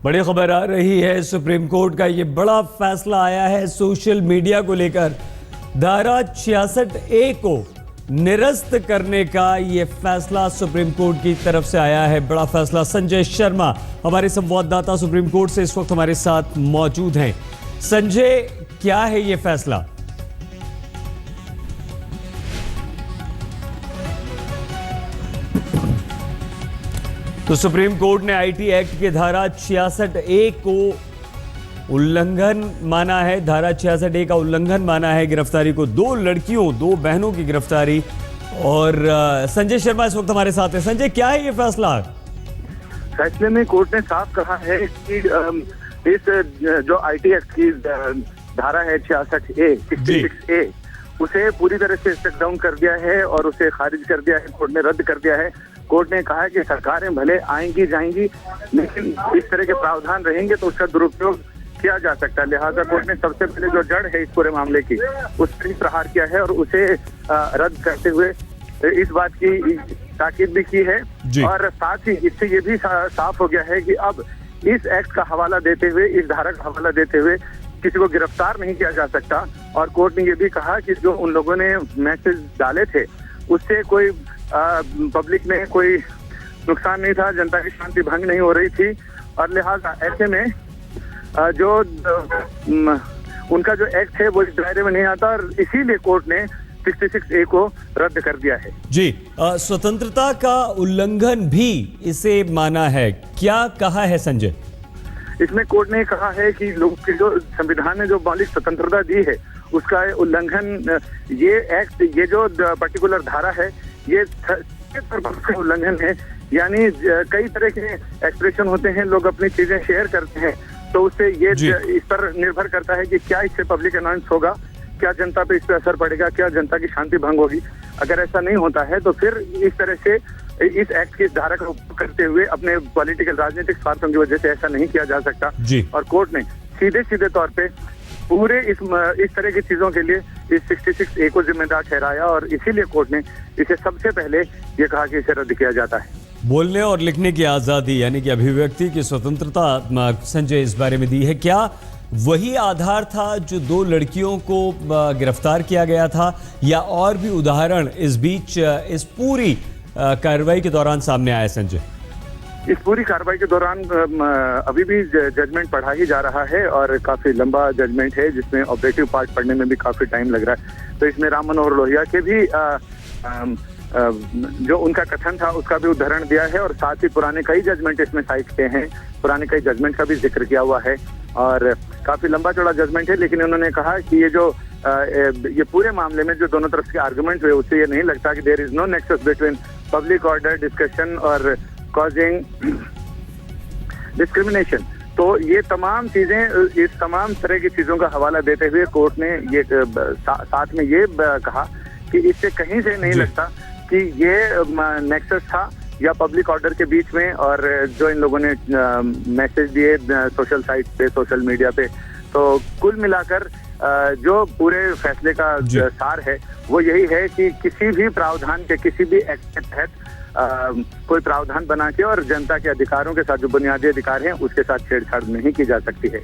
बड़ी खबर आ रही है, सुप्रीम कोर्ट का ये बड़ा फैसला आया है सोशल मीडिया को लेकर। धारा 66A को निरस्त करने का ये फैसला सुप्रीम कोर्ट की तरफ से आया है। बड़ा फैसला। संजय शर्मा हमारे संवाददाता सुप्रीम कोर्ट से इस वक्त हमारे साथ मौजूद हैं। संजय, क्या है ये फैसला? तो सुप्रीम कोर्ट ने आईटी एक्ट के धारा 66A को उल्लंघन माना है। धारा 66A का उल्लंघन माना है गिरफ्तारी को, दो बहनों की गिरफ्तारी। और संजय शर्मा इस वक्त हमारे साथ है। संजय, क्या है ये फैसला? फैसले में कोर्ट ने साफ कहा है कि इस जो आईटी एक्ट की धारा है 66A उसे पूरी तरह से स्ट्रक डाउन कर दिया है और उसे खारिज कर दिया है। कोर्ट ने रद्द कर दिया है। कोर्ट ने कहा कि सरकारें भले आएंगी जाएंगी, लेकिन इस तरह के प्रावधान रहेंगे तो उसका दुरुपयोग किया जा सकता है। लिहाजा कोर्ट ने सबसे पहले जो जड़ है इस पूरे मामले की उस पर ही प्रहार किया है और उसे रद्द करते हुए इस बात की ताकीद भी की है। और साथ ही इससे ये भी साफ हो गया है कि अब इस एक्ट का हवाला देते हुए, इस धारा का हवाला देते हुए किसी को गिरफ्तार नहीं किया जा सकता। और कोर्ट ने ये भी कहा कि जो उन लोगों ने मैसेज डाले थे उससे कोई पब्लिक में कोई नुकसान नहीं था, जनता की शांति भंग नहीं हो रही थी। और लिहाजा ऐसे में जो उनका जो एक्ट है वो इस दायरे में नहीं आता और इसीलिए कोर्ट ने 66A को रद्द कर दिया है। जी, स्वतंत्रता का उल्लंघन भी इसे माना है। क्या कहा है संजय? इसमें कोर्ट ने कहा है कि लोग की जो संविधान ने जो मौलिक स्वतंत्रता दी है उसका उल्लंघन, ये एक्ट, ये जो पर्टिकुलर धारा है ये उल्लंघन है। यानी कई तरह के एक्सप्रेशन होते हैं, लोग अपनी चीजें शेयर करते हैं, तो उससे ये इस पर निर्भर करता है कि क्या इससे पब्लिक अनाउंस होगा, क्या जनता पे इस पर असर पड़ेगा, क्या जनता की शांति भंग होगी। अगर ऐसा नहीं होता है तो फिर इस तरह से इस एक्ट की धारा का उपयोग करते हुए अपने पॉलिटिकल राजनीतिक स्वार्थों की वजह से ऐसा नहीं किया जा सकता। और कोर्ट ने सीधे तौर पे पूरे इस तरह की चीजों के लिए इस 66A को जिम्मेदार ठहराया और इसीलिए कोर्ट ने इसे सबसे पहले ये कहा कि इसे रद्द किया जाता है। बोलने और लिखने की आजादी यानी कि अभिव्यक्ति की स्वतंत्रता संजय इस बारे में दी है। क्या वही आधार था जो दो लड़कियों को गिरफ्तार किया गया था, या और भी उदाहरण इस बीच इस पूरी कार्रवाई के दौरान सामने आया संजय? इस पूरी कार्रवाई के दौरान अभी भी जजमेंट पढ़ा ही जा रहा है और काफी लंबा जजमेंट है जिसमें ऑब्जेक्टिव पार्ट पढ़ने में भी काफी टाइम लग रहा है। तो इसमें राम मनोहर लोहिया के भी जो उनका कथन था उसका भी उदाहरण दिया है और साथ ही पुराने कई जजमेंट इसमें साइट किए हैं, पुराने कई जजमेंट का भी जिक्र किया हुआ है और काफी लंबा चौड़ा जजमेंट है। लेकिन उन्होंने कहा कि ये जो ये पूरे मामले में जो दोनों तरफ के आर्गुमेंट हुए उससे ये नहीं लगता कि there is no nexus between public order, discussion और कॉजिंग डिस्क्रिमिनेशन। तो ये तमाम चीजें, इस तमाम तरह की चीजों का हवाला देते हुए कोर्ट ने ये साथ में ये कहा कि इससे कहीं से नहीं लगता कि ये नेक्सस था या पब्लिक ऑर्डर के बीच में और जो इन लोगों ने मैसेज दिए सोशल साइट पे, सोशल मीडिया पे। तो कुल मिलाकर जो पूरे फैसले का सार है वो यही है कि किसी भी प्रावधान के, किसी भी एक्ट के तहत कोई प्रावधान बना के और जनता के अधिकारों के साथ, जो बुनियादी अधिकार हैं, उसके साथ छेड़छाड़ नहीं की जा सकती है।